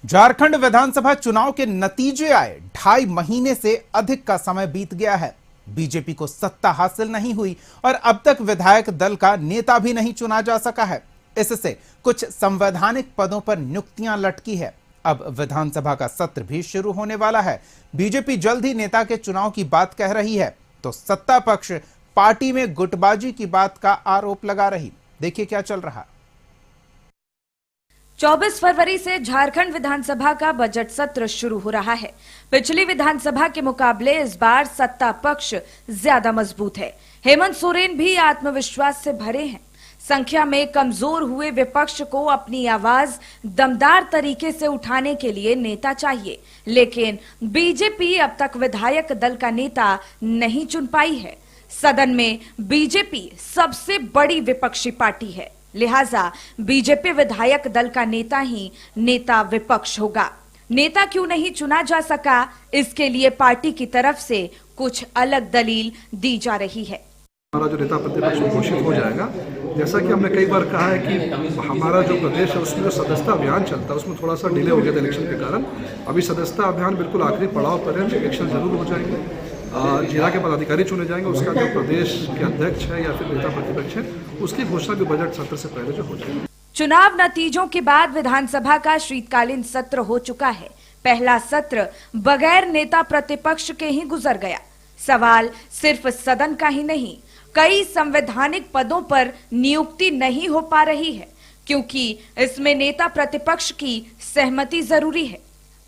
झारखंड विधानसभा चुनाव के नतीजे आए, 2.5 महीने से अधिक का समय बीत गया है। बीजेपी को सत्ता हासिल नहीं हुई और अब तक विधायक दल का नेता भी नहीं चुना जा सका है। इससे कुछ संवैधानिक पदों पर नियुक्तियां लटकी है। अब विधानसभा का सत्र भी शुरू होने वाला है। बीजेपी जल्द ही नेता के चुनाव की बात कह रही है, तो सत्ता पक्ष पार्टी में गुटबाजी की बात का आरोप लगा रही। देखिए क्या चल रहा। 24 फरवरी से झारखंड विधानसभा का बजट सत्र शुरू हो रहा है। पिछली विधानसभा के मुकाबले इस बार सत्ता पक्ष ज्यादा मजबूत है। हेमंत सोरेन भी आत्मविश्वास से भरे हैं। संख्या में कमजोर हुए विपक्ष को अपनी आवाज दमदार तरीके से उठाने के लिए नेता चाहिए, लेकिन बीजेपी अब तक विधायक दल का नेता नहीं चुन पाई है। सदन में बीजेपी सबसे बड़ी विपक्षी पार्टी है, लिहाजा बीजेपी विधायक दल का नेता ही नेता विपक्ष होगा। नेता क्यों नहीं चुना जा सका, इसके लिए पार्टी की तरफ से कुछ अलग दलील दी जा रही है। हमारा जो नेता प्रतिपक्ष घोषित हो जाएगा, जैसा कि हमने कई बार कहा है कि हमारा जो प्रदेश है उसमें जो सदस्यता अभियान चलता है उसमें थोड़ा सा डिले हो गया था इलेक्शन के कारण। अभी सदस्यता अभियान बिल्कुल आखिरी पड़ाव पर है, इलेक्शन जरूर हो जाएंगे, जिला के पदाधिकारी चुने जाएंगे, उसका जो प्रदेश के अध्यक्ष है या फिर नेता प्रतिपक्ष है उसकी घोषणा भी बजट सत्र से पहले जो हो जाएगी। चुनाव नतीजों के बाद विधानसभा का शीतकालीन सत्र हो चुका है। पहला सत्र बगैर नेता प्रतिपक्ष के ही गुजर गया। सवाल सिर्फ सदन का ही नहीं, कई संवैधानिक पदों पर नियुक्ति नहीं हो पा रही है, क्योंकि इसमें नेता प्रतिपक्ष की सहमति जरूरी है।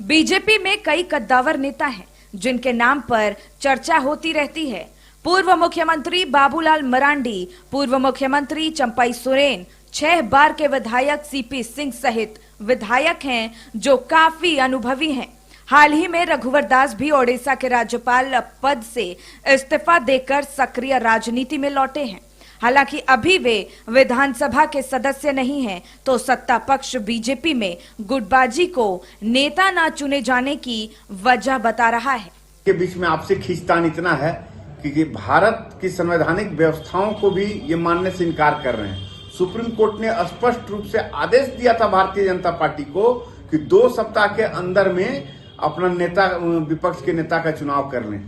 बीजेपी में कई कद्दावर नेता हैं जिनके नाम पर चर्चा होती रहती है। पूर्व मुख्यमंत्री बाबूलाल मरांडी, पूर्व मुख्यमंत्री चंपई सोरेन, 6 बार के विधायक सीपी सिंह सहित विधायक हैं जो काफी अनुभवी हैं। हाल ही में रघुवर दास भी ओडिशा के राज्यपाल पद से इस्तीफा देकर सक्रिय राजनीति में लौटे हैं। हालांकि अभी वे विधानसभा के सदस्य नहीं हैं, तो सत्ता पक्ष बीजेपी में गुटबाजी को नेता न चुने जाने की वजह बता रहा है। के बीच में आपसे खींचतान इतना है कि भारत की संवैधानिक व्यवस्थाओं को भी ये मानने से इनकार कर रहे हैं। सुप्रीम कोर्ट ने स्पष्ट रूप से आदेश दिया था भारतीय जनता पार्टी को कि 2 सप्ताह के अंदर में अपना नेता, विपक्ष के नेता का चुनाव कर लें।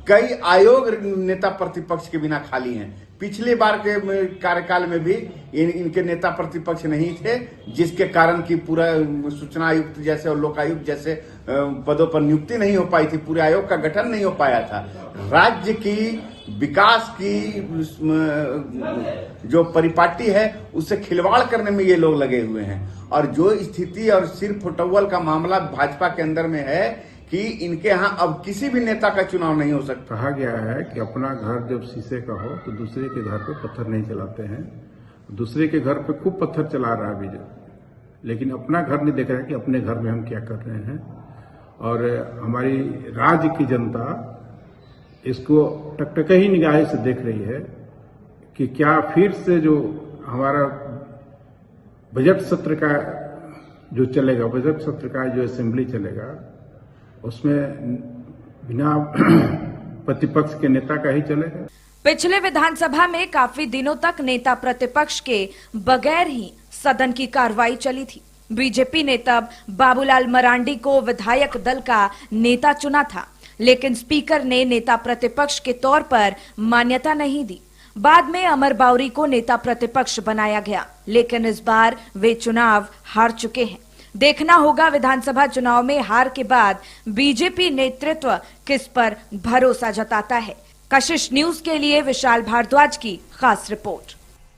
कई आयोग नेता प्रतिपक्ष के बिना खाली हैं। पिछले बार के कार्यकाल में भी इनके नेता प्रतिपक्ष नहीं थे, जिसके कारण की पूरा सूचना आयुक्त जैसे और लोकायुक्त जैसे पदों पर नियुक्ति नहीं हो पाई थी, पूरे आयोग का गठन नहीं हो पाया था। राज्य की विकास की जो परिपाटी है उससे खिलवाड़ करने में ये लोग लगे हुए हैं। और जो स्थिति और सिर फुटव्वल का मामला भाजपा के अंदर में है कि इनके यहाँ अब किसी भी नेता का चुनाव नहीं हो सकता। कहा गया है कि अपना घर जब शीशे का हो तो दूसरे के घर पे पत्थर नहीं चलाते हैं। दूसरे के घर पे खूब पत्थर चला रहा है बीजेपी, लेकिन अपना घर नहीं देख रहा है कि अपने घर में हम क्या कर रहे हैं। और हमारी राज्य की जनता इसको टकटकी निगाह से देख रही है कि क्या फिर से जो हमारा बजट सत्र का जो चलेगा, बजट सत्र का जो असेंबली चलेगा, उसमें बिना प्रतिपक्ष के नेता का ही चलेगा। पिछले विधानसभा में काफी दिनों तक नेता प्रतिपक्ष के बगैर ही सदन की कार्रवाई चली थी। बीजेपी ने तब बाबूलाल मरांडी को विधायक दल का नेता चुना था, लेकिन स्पीकर ने नेता प्रतिपक्ष के तौर पर मान्यता नहीं दी। बाद में अमर बाउरी को नेता प्रतिपक्ष बनाया गया, लेकिन इस बार वे चुनाव हार चुके हैं। देखना होगा विधानसभा चुनाव में हार के बाद बीजेपी नेतृत्व किस पर भरोसा जताता है। कशिश न्यूज के लिए विशाल भारद्वाज की खास रिपोर्ट।